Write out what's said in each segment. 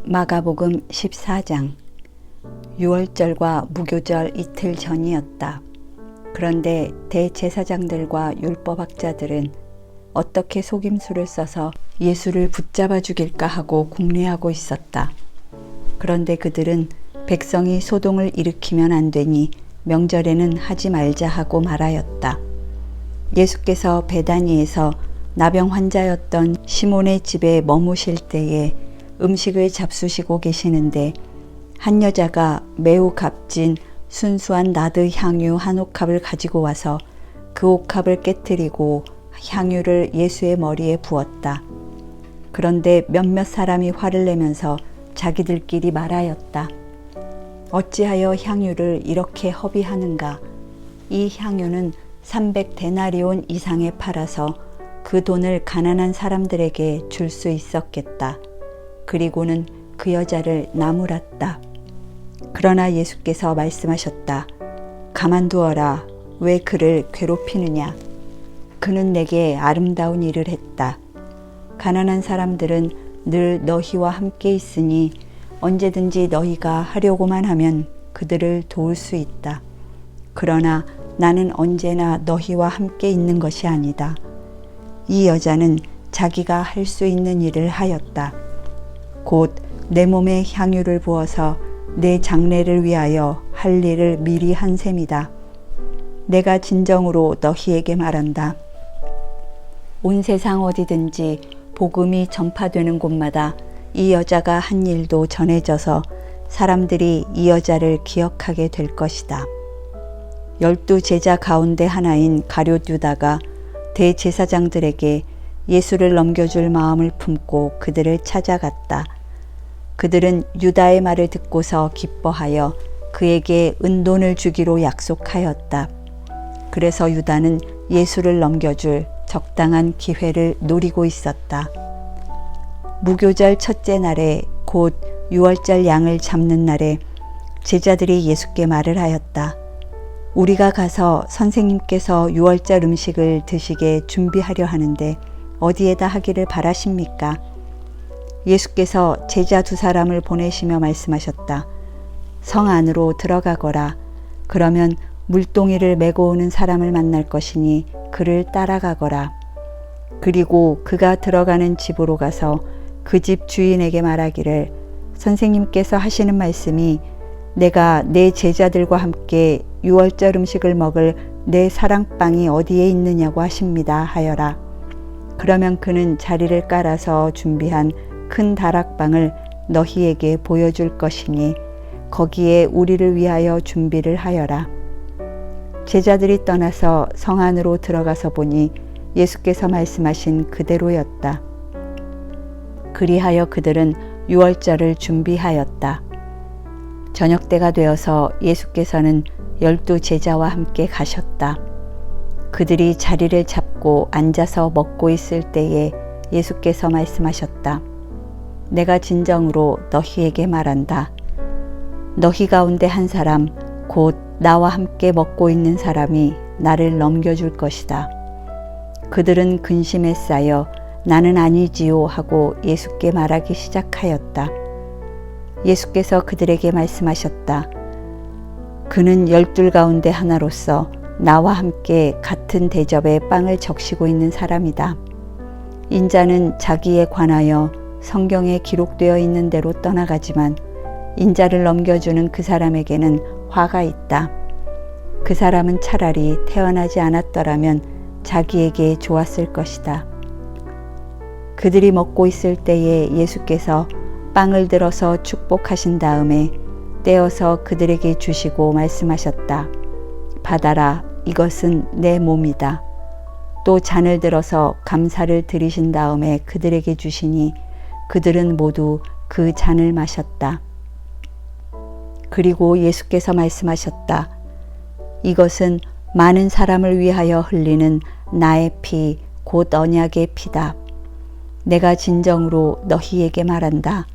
마가복음 14장. 6월절과 무교절 이틀 전이었다. 그런데 대제사장들과 율법학자들은 어떻게 속임수를 써서 예수를 붙잡아 죽일까 하고 궁리하고 있었다. 그런데 그들은 백성이 소동을 일으키면 안 되니 명절에는 하지 말자 하고 말하였다. 예수께서 베다니에서 나병 환자였던 시몬의 집에 머무실 때에 음식을 잡수시고 계시는데 한 여자가 매우 값진 순수한 나드 향유 한 옥합을 가지고 와서 그 옥합을 깨뜨리고 향유를 예수의 머리에 부었다. 그런데 몇몇 사람이 화를 내면서 자기들끼리 말하였다. 어찌하여 향유를 이렇게 허비하는가? 이 향유는 300데나리온 이상에 팔아서 그 돈을 가난한 사람들에게 줄 수 있었겠다. 그리고는 그 여자를 나무랐다. 그러나 예수께서 말씀하셨다. 가만두어라. 왜 그를 괴롭히느냐? 그는 내게 아름다운 일을 했다. 가난한 사람들은 늘 너희와 함께 있으니 언제든지 너희가 하려고만 하면 그들을 도울 수 있다. 그러나 나는 언제나 너희와 함께 있는 것이 아니다. 이 여자는 자기가 할 수 있는 일을 하였다. 곧 내 몸에 향유를 부어서 내 장례를 위하여 할 일을 미리 한 셈이다. 내가 진정으로 너희에게 말한다. 온 세상 어디든지 복음이 전파되는 곳마다 이 여자가 한 일도 전해져서 사람들이 이 여자를 기억하게 될 것이다. 12 제자 가운데 하나인 가룟 유다가 대제사장들에게 예수를 넘겨줄 마음을 품고 그들을 찾아갔다. 그들은 유다의 말을 듣고서 기뻐하여 그에게 은돈을 주기로 약속하였다. 그래서 유다는 예수를 넘겨줄 적당한 기회를 노리고 있었다. 무교절 첫째 날에 곧 6월절 양을 잡는 날에 제자들이 예수께 말을 하였다. 우리가 가서 선생님께서 6월절 음식을 드시게 준비하려 하는데 어디에다 하기를 바라십니까? 예수께서 제자 2사람을 보내시며 말씀하셨다. 성 안으로 들어가거라. 그러면 물동이를 메고 오는 사람을 만날 것이니 그를 따라가거라. 그리고 그가 들어가는 집으로 가서 그 집 주인에게 말하기를 선생님께서 하시는 말씀이 내가 내 제자들과 함께 6월절 음식을 먹을 내 사랑방이 어디에 있느냐고 하십니다 하여라. 그러면 그는 자리를 깔아서 준비한 큰 다락방을 너희에게 보여줄 것이니 거기에 우리를 위하여 준비를 하여라. 제자들이 떠나서 성 안으로 들어가서 보니 예수께서 말씀하신 그대로였다. 그리하여 그들은 6월절을 준비하였다. 저녁 때가 되어서 예수께서는 12 제자와 함께 가셨다. 그들이 자리를 잡고 앉아서 먹고 있을 때에 예수께서 말씀하셨다. 내가 진정으로 너희에게 말한다. 너희 가운데 한 사람, 곧 나와 함께 먹고 있는 사람이 나를 넘겨줄 것이다. 그들은 근심에 쌓여 나는 아니지요 하고 예수께 말하기 시작하였다. 예수께서 그들에게 말씀하셨다. 그는 12 가운데 하나로서 나와 함께 같은 대접에 빵을 적시고 있는 사람이다. 인자는 자기에 관하여 성경에 기록되어 있는 대로 떠나가지만 인자를 넘겨주는 그 사람에게는 화가 있다. 그 사람은 차라리 태어나지 않았더라면 자기에게 좋았을 것이다. 그들이 먹고 있을 때에 예수께서 빵을 들어서 축복하신 다음에 떼어서 그들에게 주시고 말씀하셨다. 받아라, 이것은 내 몸이다. 또 잔을 들어서 감사를 드리신 다음에 그들에게 주시니 그들은 모두 그 잔을 마셨다. 그리고 예수께서 말씀하셨다. 이것은 많은 사람을 위하여 흘리는 나의 피, 곧 언약의 피다. 내가 진정으로 너희에게 말한다.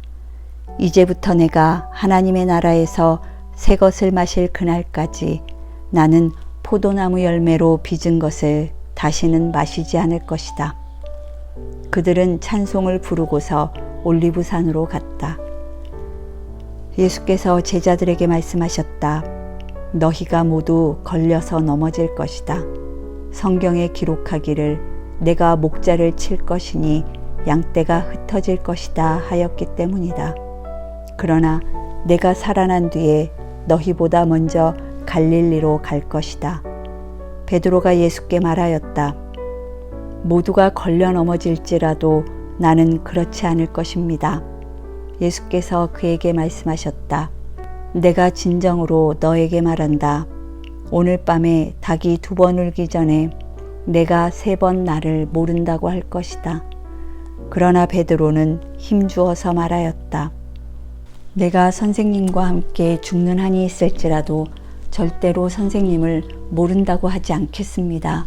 이제부터 내가 하나님의 나라에서 새 것을 마실 그날까지 나는 포도나무 열매로 빚은 것을 다시는 마시지 않을 것이다. 그들은 찬송을 부르고서 올리브산으로 갔다. 예수께서 제자들에게 말씀하셨다. 너희가 모두 걸려서 넘어질 것이다. 성경에 기록하기를 내가 목자를 칠 것이니 양떼가 흩어질 것이다 하였기 때문이다. 그러나 내가 살아난 뒤에 너희보다 먼저 갈릴리로 갈 것이다. 베드로가 예수께 말하였다. 모두가 걸려 넘어질지라도 나는 그렇지 않을 것입니다. 예수께서 그에게 말씀하셨다. 내가 진정으로 너에게 말한다. 오늘 밤에 닭이 2번 울기 전에 내가 3번 나를 모른다고 할 것이다. 그러나 베드로는 힘주어서 말하였다. 내가 선생님과 함께 죽는 한이 있을지라도 절대로 선생님을 모른다고 하지 않겠습니다.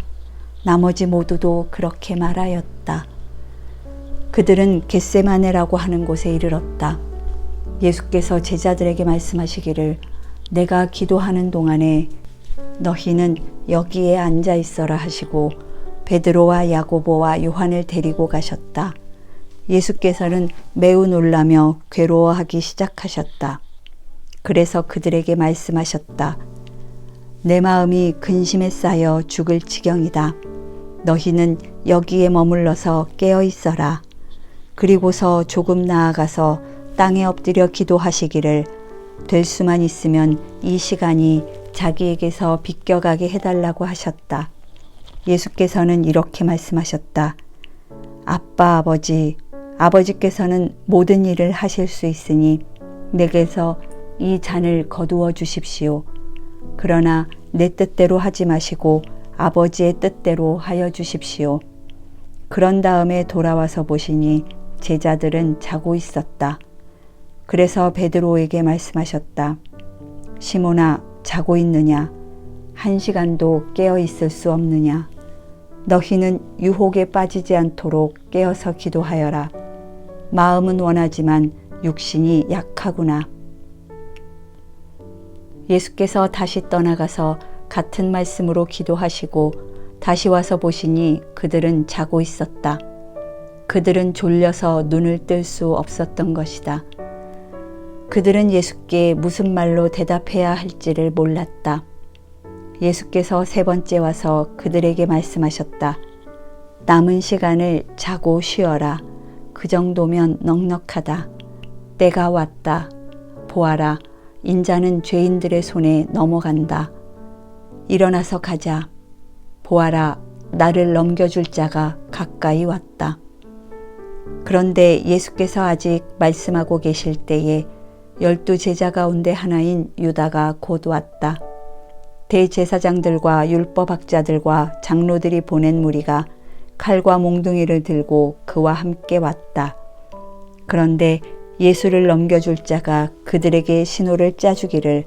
나머지 모두도 그렇게 말하였다. 그들은 겟세마네라고 하는 곳에 이르렀다. 예수께서 제자들에게 말씀하시기를 내가 기도하는 동안에 너희는 여기에 앉아 있어라 하시고 베드로와 야고보와 요한을 데리고 가셨다. 예수께서는 매우 놀라며 괴로워하기 시작하셨다. 그래서 그들에게 말씀하셨다. 내 마음이 근심에 쌓여 죽을 지경이다. 너희는 여기에 머물러서 깨어 있어라. 그리고서 조금 나아가서 땅에 엎드려 기도하시기를 될 수만 있으면 이 시간이 자기에게서 비껴가게 해달라고 하셨다. 예수께서는 이렇게 말씀하셨다. 아빠 아버지께서는 모든 일을 하실 수 있으니 내게서 이 잔을 거두어 주십시오. 그러나 내 뜻대로 하지 마시고 아버지의 뜻대로 하여 주십시오. 그런 다음에 돌아와서 보시니 제자들은 자고 있었다. 그래서 베드로에게 말씀하셨다. 시몬아, 자고 있느냐? 1시간도 깨어 있을 수 없느냐? 너희는 유혹에 빠지지 않도록 깨어서 기도하여라. 마음은 원하지만 육신이 약하구나. 예수께서 다시 떠나가서 같은 말씀으로 기도하시고 다시 와서 보시니 그들은 자고 있었다. 그들은 졸려서 눈을 뜰 수 없었던 것이다. 그들은 예수께 무슨 말로 대답해야 할지를 몰랐다. 예수께서 3번째 와서 그들에게 말씀하셨다. 남은 시간을 자고 쉬어라. 그 정도면 넉넉하다. 때가 왔다. 보아라. 인자는 죄인들의 손에 넘어간다. 일어나서 가자. 보아라. 나를 넘겨줄 자가 가까이 왔다. 그런데 예수께서 아직 말씀하고 계실 때에 12 제자 가운데 하나인 유다가 곧 왔다. 대제사장들과 율법학자들과 장로들이 보낸 무리가 칼과 몽둥이를 들고 그와 함께 왔다. 그런데 예수를 넘겨줄 자가 그들에게 신호를 짜주기를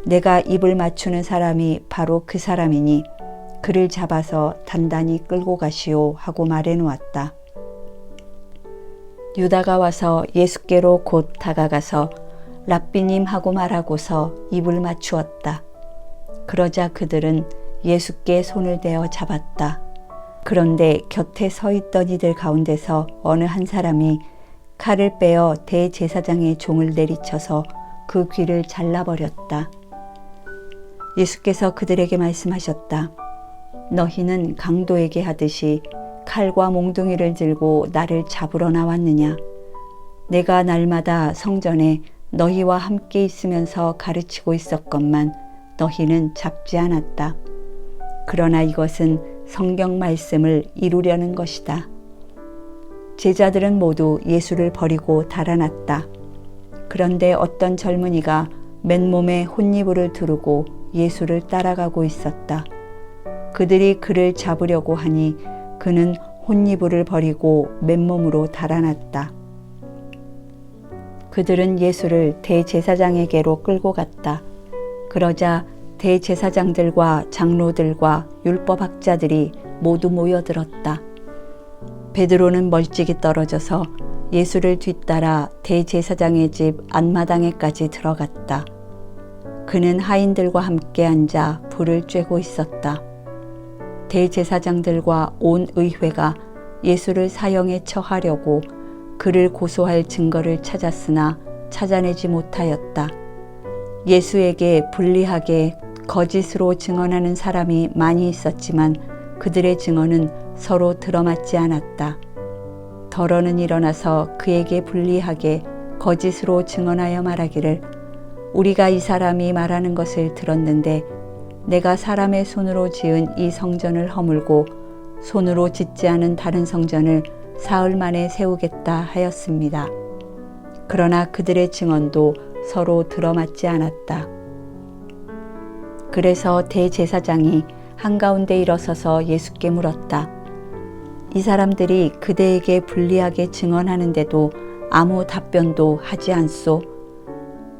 내가 입을 맞추는 사람이 바로 그 사람이니 그를 잡아서 단단히 끌고 가시오 하고 말해 놓았다. 유다가 와서 예수께로 곧 다가가서 랍비님 하고 말하고서 입을 맞추었다. 그러자 그들은 예수께 손을 대어 잡았다. 그런데 곁에 서 있던 이들 가운데서 어느 한 사람이 칼을 빼어 대제사장의 종을 내리쳐서 그 귀를 잘라버렸다. 예수께서 그들에게 말씀하셨다. 너희는 강도에게 하듯이 칼과 몽둥이를 들고 나를 잡으러 나왔느냐? 내가 날마다 성전에 너희와 함께 있으면서 가르치고 있었건만 너희는 잡지 않았다. 그러나 이것은 성경 말씀을 이루려는 것이다. 제자들은 모두 예수를 버리고 달아났다. 그런데 어떤 젊은이가 맨몸에 혼이불을 두르고 예수를 따라가고 있었다. 그들이 그를 잡으려고 하니 그는 혼이불을 버리고 맨몸으로 달아났다. 그들은 예수를 대제사장에게로 끌고 갔다. 그러자 대제사장들과 장로들과 율법학자들이 모두 모여들었다. 베드로는 멀찍이 떨어져서 예수를 뒤따라 대제사장의 집 안마당에까지 들어갔다. 그는 하인들과 함께 앉아 불을 쬐고 있었다. 대제사장들과 온 의회가 예수를 사형에 처하려고 그를 고소할 증거를 찾았으나 찾아내지 못하였다. 예수에게 불리하게 거짓으로 증언하는 사람이 많이 있었지만 그들의 증언은 서로 들어맞지 않았다. 더러는 일어나서 그에게 불리하게 거짓으로 증언하여 말하기를 우리가 이 사람이 말하는 것을 들었는데 내가 사람의 손으로 지은 이 성전을 허물고 손으로 짓지 않은 다른 성전을 사흘 만에 세우겠다 하였습니다. 그러나 그들의 증언도 서로 들어맞지 않았다. 그래서 대제사장이 한가운데 일어서서 예수께 물었다. 이 사람들이 그대에게 불리하게 증언하는데도 아무 답변도 하지 않소?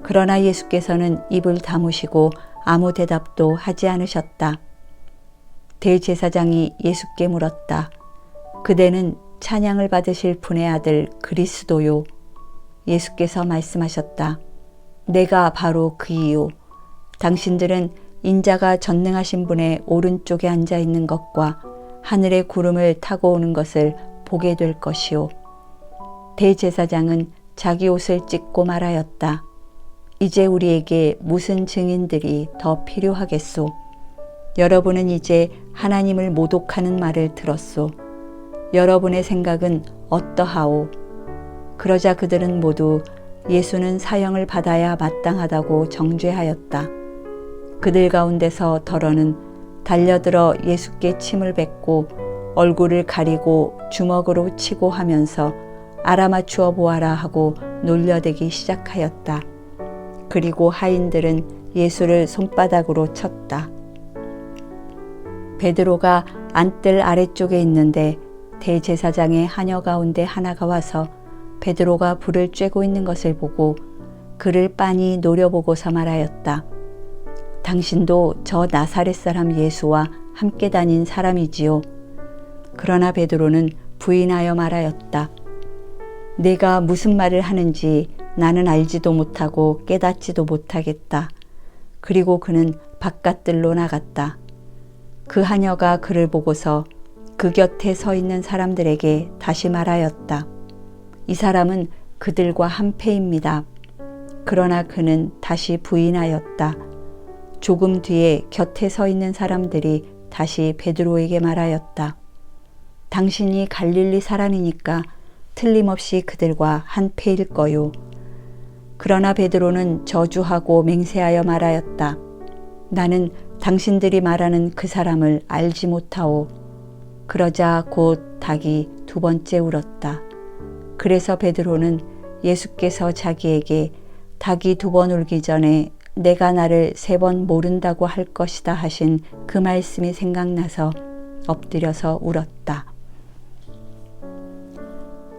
그러나 예수께서는 입을 다무시고 아무 대답도 하지 않으셨다. 대제사장이 예수께 물었다. 그대는 찬양을 받으실 분의 아들 그리스도요? 예수께서 말씀하셨다. 내가 바로 그이요. 당신들은 인자가 전능하신 분의 오른쪽에 앉아 있는 것과 하늘의 구름을 타고 오는 것을 보게 될 것이요. 대제사장은 자기 옷을 찢고 말하였다. 이제 우리에게 무슨 증인들이 더 필요하겠소? 여러분은 이제 하나님을 모독하는 말을 들었소. 여러분의 생각은 어떠하오? 그러자 그들은 모두 예수는 사형을 받아야 마땅하다고 정죄하였다. 그들 가운데서 더러는 달려들어 예수께 침을 뱉고 얼굴을 가리고 주먹으로 치고 하면서 알아맞추어 보아라 하고 놀려대기 시작하였다. 그리고 하인들은 예수를 손바닥으로 쳤다. 베드로가 안뜰 아래쪽에 있는데 대제사장의 하녀 가운데 하나가 와서 베드로가 불을 쬐고 있는 것을 보고 그를 빤히 노려보고서 말하였다. 당신도 저 나사렛 사람 예수와 함께 다닌 사람이지요. 그러나 베드로는 부인하여 말하였다. 내가 무슨 말을 하는지 나는 알지도 못하고 깨닫지도 못하겠다. 그리고 그는 바깥들로 나갔다. 그 하녀가 그를 보고서 그 곁에 서 있는 사람들에게 다시 말하였다. 이 사람은 그들과 한패입니다. 그러나 그는 다시 부인하였다. 조금 뒤에 곁에 서 있는 사람들이 다시 베드로에게 말하였다. 당신이 갈릴리 사람이니까 틀림없이 그들과 한패일 거요. 그러나 베드로는 저주하고 맹세하여 말하였다. 나는 당신들이 말하는 그 사람을 알지 못하오. 그러자 곧 닭이 두 번째 울었다. 그래서 베드로는 예수께서 자기에게 닭이 두 번 울기 전에 내가 나를 세 번 모른다고 할 것이다 하신 그 말씀이 생각나서 엎드려서 울었다.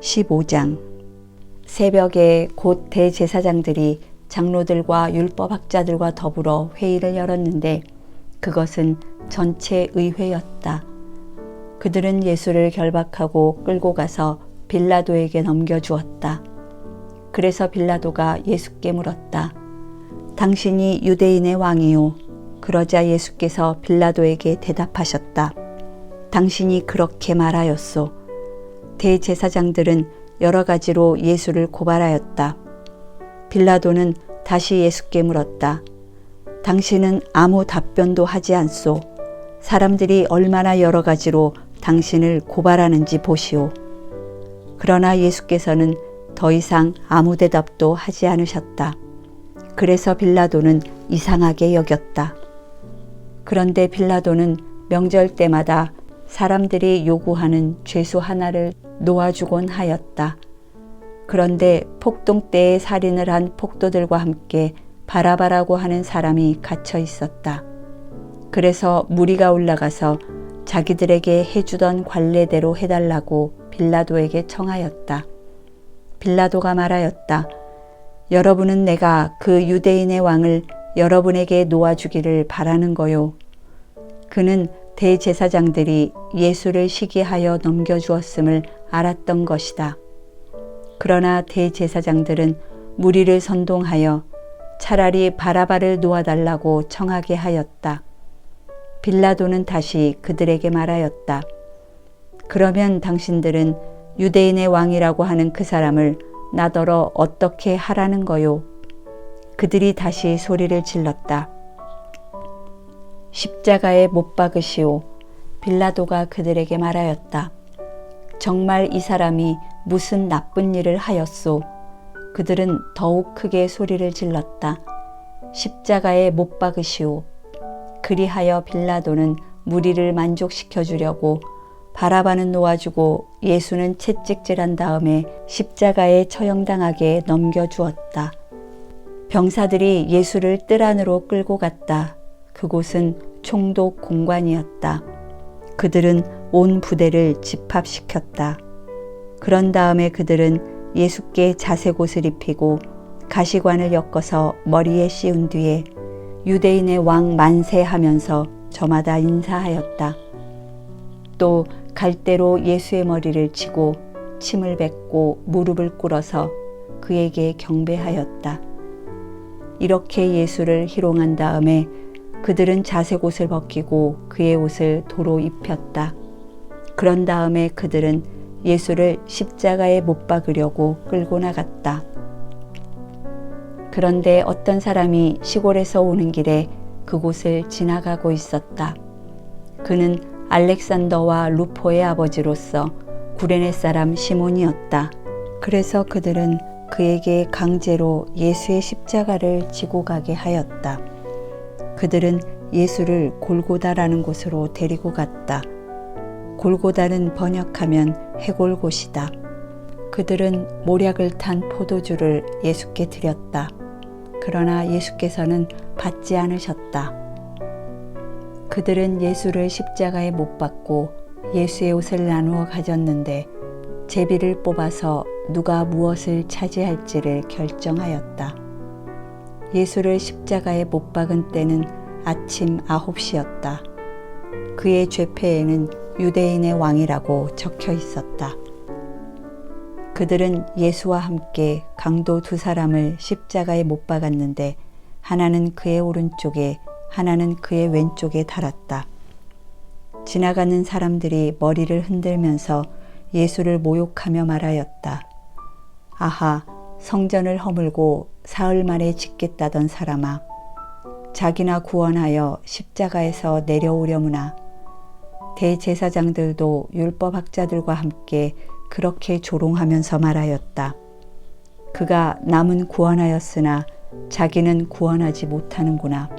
15장. 새벽에 곧 대제사장들이 장로들과 율법학자들과 더불어 회의를 열었는데 그것은 전체 의회였다. 그들은 예수를 결박하고 끌고 가서 빌라도에게 넘겨주었다. 그래서 빌라도가 예수께 물었다. 당신이 유대인의 왕이요. 그러자 예수께서 빌라도에게 대답하셨다. 당신이 그렇게 말하였소. 대제사장들은 여러 가지로 예수를 고발하였다. 빌라도는 다시 예수께 물었다. 당신은 아무 답변도 하지 않소. 사람들이 얼마나 여러 가지로 당신을 고발하는지 보시오. 그러나 예수께서는 더 이상 아무 대답도 하지 않으셨다. 그래서 빌라도는 이상하게 여겼다. 그런데 빌라도는 명절 때마다 사람들이 요구하는 죄수 하나를 놓아주곤 하였다. 그런데 폭동 때에 살인을 한 폭도들과 함께 바라바라고 하는 사람이 갇혀 있었다. 그래서 무리가 올라가서 자기들에게 해주던 관례대로 해달라고 빌라도에게 청하였다. 빌라도가 말하였다. 여러분은 내가 그 유대인의 왕을 여러분에게 놓아주기를 바라는 거요. 그는 대제사장들이 예수를 시기하여 넘겨주었음을 알았던 것이다. 그러나 대제사장들은 무리를 선동하여 차라리 바라바를 놓아달라고 청하게 하였다. 빌라도는 다시 그들에게 말하였다. 그러면 당신들은 유대인의 왕이라고 하는 그 사람을 나더러 어떻게 하라는 거요? 그들이 다시 소리를 질렀다. 십자가에 못 박으시오. 빌라도가 그들에게 말하였다. 정말 이 사람이 무슨 나쁜 일을 하였소? 그들은 더욱 크게 소리를 질렀다. 십자가에 못 박으시오. 그리하여 빌라도는 무리를 만족시켜 주려고 바라바는 놓아주고 예수는 채찍질한 다음에 십자가에 처형당하게 넘겨주었다. 병사들이 예수를 뜰 안으로 끌고 갔다. 그곳은 총독 공관이었다. 그들은 온 부대를 집합시켰다. 그런 다음에 그들은 예수께 자색옷을 입히고 가시관을 엮어서 머리에 씌운 뒤에 유대인의 왕 만세하면서 저마다 인사하였다. 또 갈대로 예수의 머리를 치고 침을 뱉고 무릎을 꿇어서 그에게 경배하였다. 이렇게 예수를 희롱한 다음에 그들은 자색옷을 벗기고 그의 옷을 도로 입혔다. 그런 다음에 그들은 예수를 십자가에 못 박으려고 끌고 나갔다. 그런데 어떤 사람이 시골에서 오는 길에 그곳을 지나가고 있었다. 그는 알렉산더와 루포의 아버지로서 구레네 사람 시몬이었다. 그래서 그들은 그에게 강제로 예수의 십자가를 지고 가게 하였다. 그들은 예수를 골고다라는 곳으로 데리고 갔다. 골고다는 번역하면 해골곳이다. 그들은 모략을 탄 포도주를 예수께 드렸다. 그러나 예수께서는 받지 않으셨다. 그들은 예수를 십자가에 못 박고 예수의 옷을 나누어 가졌는데 제비를 뽑아서 누가 무엇을 차지할지를 결정하였다. 예수를 십자가에 못 박은 때는 아침 9시였다. 그의 죄패에는 유대인의 왕이라고 적혀 있었다. 그들은 예수와 함께 강도 두 사람을 십자가에 못 박았는데 하나는 그의 오른쪽에 하나는 그의 왼쪽에 달았다. 지나가는 사람들이 머리를 흔들면서 예수를 모욕하며 말하였다. 아하, 성전을 허물고 사흘 만에 짓겠다던 사람아, 자기나 구원하여 십자가에서 내려오려무나. 대제사장들도 율법학자들과 함께 그렇게 조롱하면서 말하였다. 그가 남은 구원하였으나 자기는 구원하지 못하는구나.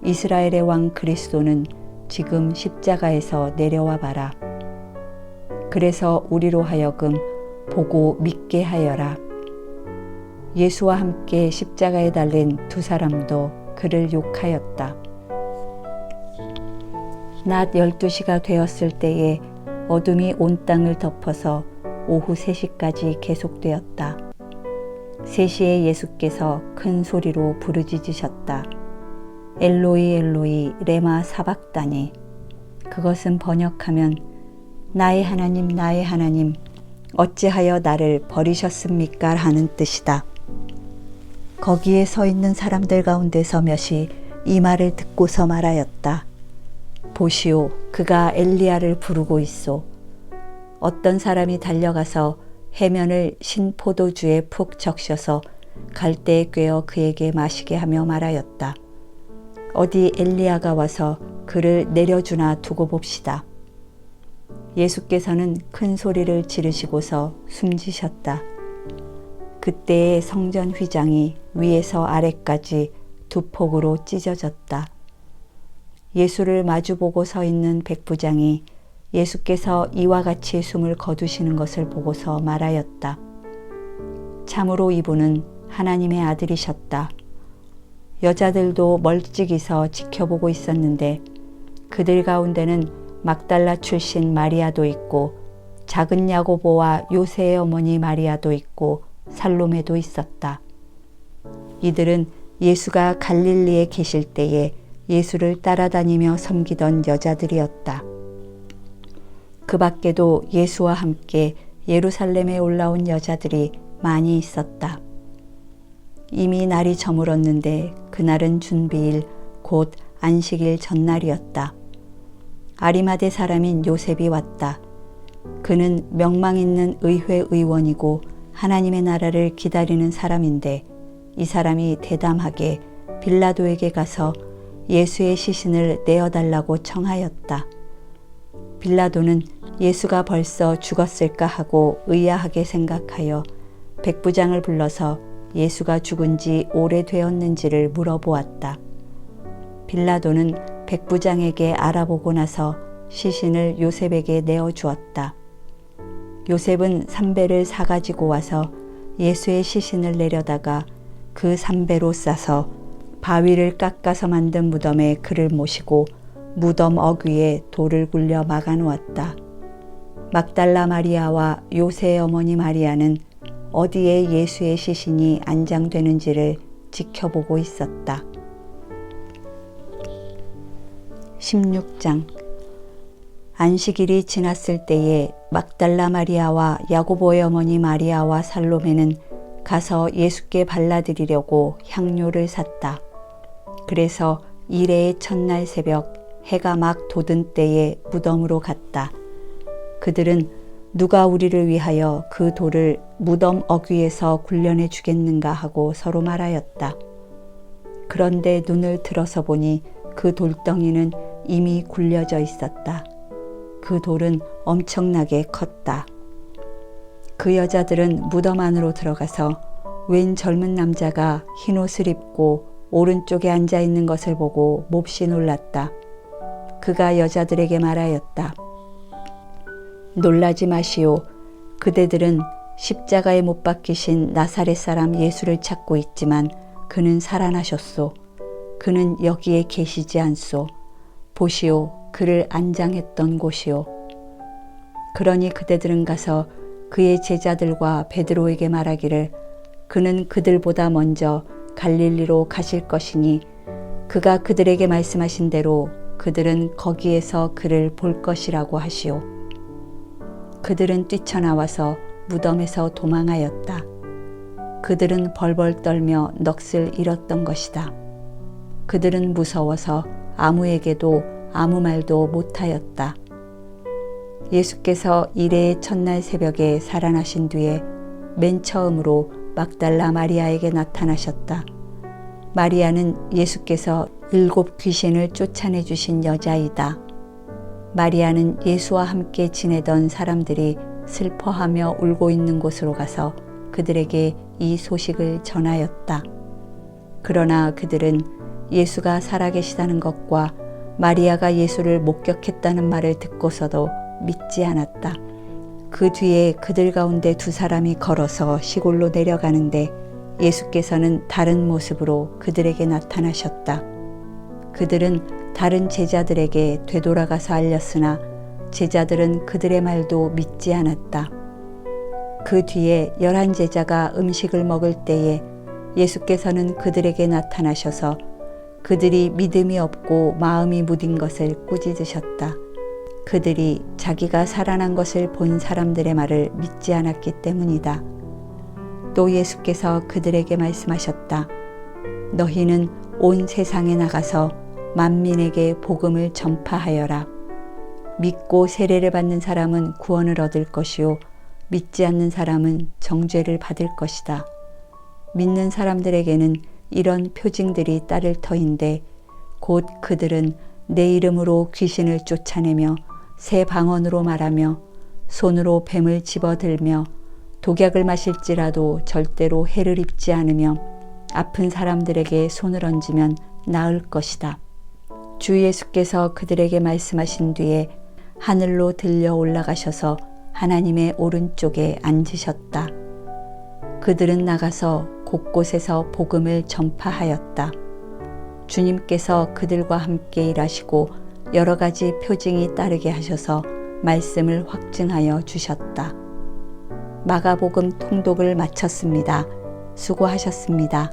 이스라엘의 왕 그리스도는 지금 십자가에서 내려와 봐라. 그래서 우리로 하여금 보고 믿게 하여라. 예수와 함께 십자가에 달린 두 사람도 그를 욕하였다. 낮 12시가 되었을 때에 어둠이 온 땅을 덮어서 오후 3시까지 계속되었다. 3시에 예수께서 큰 소리로 부르짖으셨다. 엘로이 엘로이 레마 사박다니. 그것은 번역하면 나의 하나님 어찌하여 나를 버리셨습니까? 하는 뜻이다. 거기에 서 있는 사람들 가운데서 몇이 이 말을 듣고서 말하였다. 보시오, 그가 엘리야를 부르고 있소. 어떤 사람이 달려가서 해면을 신포도주에 푹 적셔서 갈대에 꿰어 그에게 마시게 하며 말하였다. 어디 엘리야가 와서 그를 내려주나 두고 봅시다. 예수께서는 큰 소리를 지르시고서 숨지셨다. 그때의 성전 휘장이 위에서 아래까지 두 폭으로 찢어졌다. 예수를 마주보고 서 있는 백부장이 예수께서 이와 같이 숨을 거두시는 것을 보고서 말하였다. 참으로 이분은 하나님의 아들이셨다. 여자들도 멀찍이서 지켜보고 있었는데 그들 가운데는 막달라 출신 마리아도 있고 작은 야고보와 요새의 어머니 마리아도 있고 살로메도 있었다. 이들은 예수가 갈릴리에 계실 때에 예수를 따라다니며 섬기던 여자들이었다. 그 밖에도 예수와 함께 예루살렘에 올라온 여자들이 많이 있었다. 이미 날이 저물었는데 그날은 준비일 곧 안식일 전날이었다. 아리마대 사람인 요셉이 왔다. 그는 명망 있는 의회 의원이고 하나님의 나라를 기다리는 사람인데 이 사람이 대담하게 빌라도에게 가서 예수의 시신을 내어달라고 청하였다. 빌라도는 예수가 벌써 죽었을까 하고 의아하게 생각하여 백부장을 불러서 예수가 죽은 지 오래되었는지를 물어보았다. 빌라도는 백부장에게 알아보고 나서 시신을 요셉에게 내어주었다. 요셉은 삼배를 사가지고 와서 예수의 시신을 내려다가 그 삼배로 싸서 바위를 깎아서 만든 무덤에 그를 모시고 무덤 어귀에 돌을 굴려 막아놓았다. 막달라 마리아와 요새의 어머니 마리아는 어디에 예수의 시신이 안장되는지를 지켜보고 있었다. 16장. 안식일이 지났을 때에 막달라 마리아와 야고보의 어머니 마리아와 살로메는 가서 예수께 발라드리려고 향료를 샀다. 그래서 일해의 첫날 새벽 해가 막 돋은 때에 무덤으로 갔다. 그들은 누가 우리를 위하여 그 돌을 무덤 어귀에서 굴려내 주겠는가 하고 서로 말하였다. 그런데 눈을 들어서 보니 그 돌덩이는 이미 굴려져 있었다. 그 돌은 엄청나게 컸다. 그 여자들은 무덤 안으로 들어가서 웬 젊은 남자가 흰 옷을 입고 오른쪽에 앉아 있는 것을 보고 몹시 놀랐다. 그가 여자들에게 말하였다. 놀라지 마시오. 그대들은 십자가에 못 박히신 나사렛 사람 예수를 찾고 있지만 그는 살아나셨소. 그는 여기에 계시지 않소. 보시오. 그를 안장했던 곳이오. 그러니 그대들은 가서 그의 제자들과 베드로에게 말하기를 그는 그들보다 먼저 갈릴리로 가실 것이니 그가 그들에게 말씀하신 대로 그들은 거기에서 그를 볼 것이라고 하시오. 그들은 뛰쳐나와서 무덤에서 도망하였다. 그들은 벌벌 떨며 넋을 잃었던 것이다. 그들은 무서워서 아무에게도 아무 말도 못하였다. 예수께서 일해의 첫날 새벽에 살아나신 뒤에 맨 처음으로 막달라 마리아에게 나타나셨다. 마리아는 예수께서 7 귀신을 쫓아내 주신 여자이다. 마리아는 예수와 함께 지내던 사람들이 슬퍼하며 울고 있는 곳으로 가서 그들에게 이 소식을 전하였다. 그러나 그들은 예수가 살아계시다는 것과 마리아가 예수를 목격했다는 말을 듣고서도 믿지 않았다. 그 뒤에 그들 가운데 2 사람이 걸어서 시골로 내려가는데 예수께서는 다른 모습으로 그들에게 나타나셨다. 그들은 다른 제자들에게 되돌아가서 알렸으나 제자들은 그들의 말도 믿지 않았다. 그 뒤에 11 제자가 음식을 먹을 때에 예수께서는 그들에게 나타나셔서 그들이 믿음이 없고 마음이 무딘 것을 꾸짖으셨다. 그들이 자기가 살아난 것을 본 사람들의 말을 믿지 않았기 때문이다. 또 예수께서 그들에게 말씀하셨다. 너희는 온 세상에 나가서 만민에게 복음을 전파하여라. 믿고 세례를 받는 사람은 구원을 얻을 것이요 믿지 않는 사람은 정죄를 받을 것이다. 믿는 사람들에게는 이런 표징들이 따를 터인데 곧 그들은 내 이름으로 귀신을 쫓아내며 새 방언으로 말하며 손으로 뱀을 집어들며 독약을 마실지라도 절대로 해를 입지 않으며 아픈 사람들에게 손을 얹으면 나을 것이다. 주 예수께서 그들에게 말씀하신 뒤에 하늘로 들려 올라가셔서 하나님의 오른쪽에 앉으셨다. 그들은 나가서 곳곳에서 복음을 전파하였다. 주님께서 그들과 함께 일하시고 여러 가지 표징이 따르게 하셔서 말씀을 확증하여 주셨다. 마가복음 통독을 마쳤습니다. 수고하셨습니다.